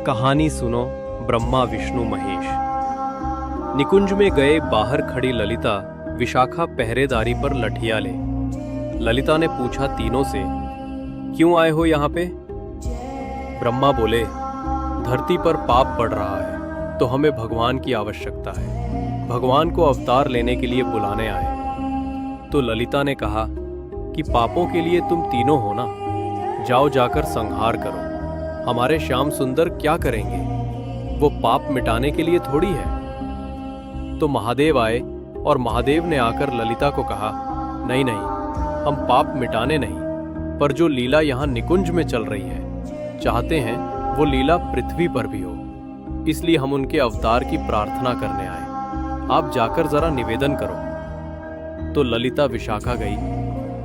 कहानी सुनो ब्रह्मा विष्णु महेश। निकुंज में गए बाहर खड़ी ललिता विशाखा पहरेदारी पर लठिया ले। ललिता ने पूछा तीनों से, क्यों आए हो यहाँ पे? ब्रह्मा बोले, धरती पर पाप बढ़ रहा है तो हमें भगवान की आवश्यकता है। भगवान को अवतार लेने के लिए बुलाने आए। तो ललिता ने कहा कि पापों के लिए तुम तीनों हो ना, जाओ जाकर संहार करो। हमारे श्याम सुंदर क्या करेंगे? वो पाप मिटाने के लिए थोड़ी है। तो महादेव आए और महादेव ने आकर ललिता को कहा, नहीं नहीं, हम पाप मिटाने नहीं, पर जो लीला यहाँ निकुंज में चल रही है, चाहते हैं वो लीला पृथ्वी पर भी हो, इसलिए हम उनके अवतार की प्रार्थना करने आए। आप जाकर जरा निवेदन करो। तो ललिता विशाखा गई।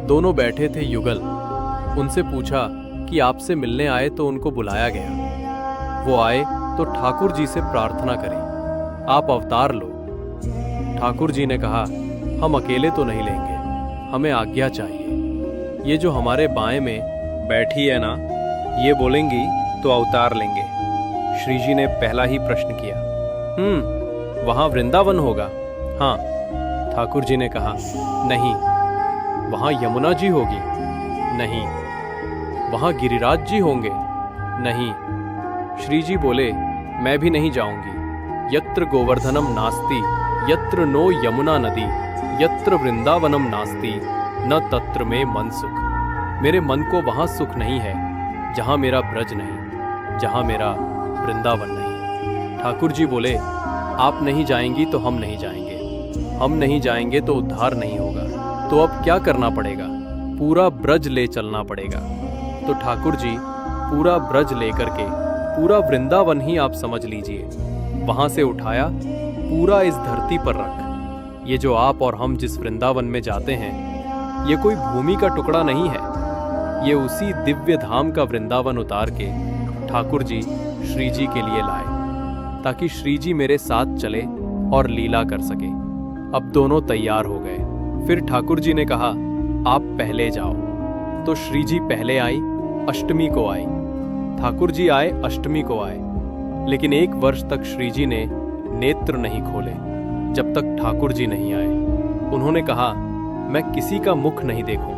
दोनों बैठे थे युगल। उनसे पूछा कि आपसे मिलने आए तो उनको बुलाया गया। वो आए तो ठाकुर जी से प्रार्थना करी, आप अवतार लो। ठाकुर जी ने कहा, हम अकेले तो नहीं लेंगे, हमें आज्ञा चाहिए। ये जो हमारे बाएं में बैठी है ना, ये बोलेंगी तो अवतार लेंगे। श्री जी ने पहला ही प्रश्न किया, वहां वृंदावन होगा? हाँ। ठाकुर जी ने कहा, नहीं। वहां यमुना जी होगी? नहीं। वहां गिरिराज जी होंगे? नहीं। श्री जी बोले, मैं भी नहीं जाऊंगी। यत्र गोवर्धनम नास्ति यत्र नो यमुना नदी यत्र वृंदावनम नास्ति न तत्र में मन सुख। मेरे मन को वहां सुख नहीं है जहां मेरा ब्रज नहीं, जहां मेरा वृंदावन नहीं। ठाकुर जी बोले, आप नहीं जाएंगी तो हम नहीं जाएंगे, हम नहीं जाएंगे तो उद्धार नहीं होगा। तो अब क्या करना पड़ेगा? पूरा ब्रज ले चलना पड़ेगा। तो ठाकुर जी पूरा ब्रज लेकर के, पूरा वृंदावन ही आप समझ लीजिए, वहां से उठाया, पूरा इस धरती पर रख। ये जो आप और हम जिस वृंदावन में जाते हैं, ये कोई भूमि का टुकड़ा नहीं है। ये उसी दिव्य धाम का वृंदावन उतार के ठाकुर जी श्री जी के लिए लाए, ताकि श्री जी मेरे साथ चले और लीला कर सके। अब दोनों तैयार हो गए। फिर ठाकुर जी ने कहा, आप पहले जाओ। तो श्री जी पहले आई, अष्टमी को आई। ठाकुर जी आए, अष्टमी को आए। लेकिन 1 वर्ष तक श्री जी ने नेत्र नहीं खोले, जब तक ठाकुर जी नहीं आए। उन्होंने कहा, मैं किसी का मुख नहीं देखूं।